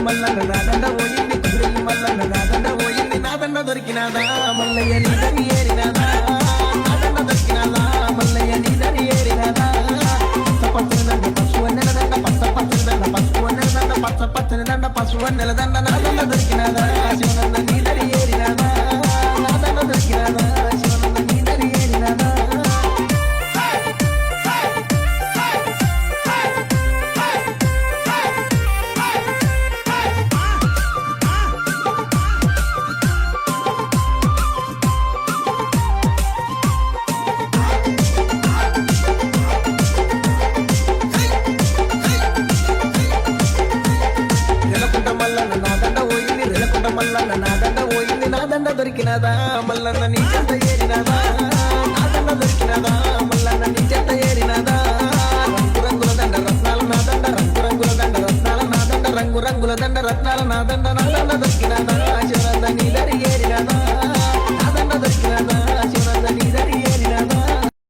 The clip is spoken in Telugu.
మల్లన్న నా దండ పోయింది కుదిరెల్లి మల్లన్న నా దండ పోయింది నా దండ దొరికినాదా మల్లయ్య నీ దరి ఏరినాదా నా దండ దొరికినాదా మల్లయ్య నీ దరి ఏరినాదా పచ్చని దండ పశువు నెల దండ పచ్చని దండ పశువు నెల దండ పచ్చని దండ పశువు నెల దండ నా దండ దొరికినాదా శివనంద నీ దరి ఏరినాదా నా దండ దొరికినాదా శివనంద నీ దరి ఏరినాదా మల్లన్న నా దండ పోయింది నా దండ దొరికినదా మల్లన్న నీ చెంత ఏరినదా నా దండ దొరికినదా మల్లన్న నీ చెంత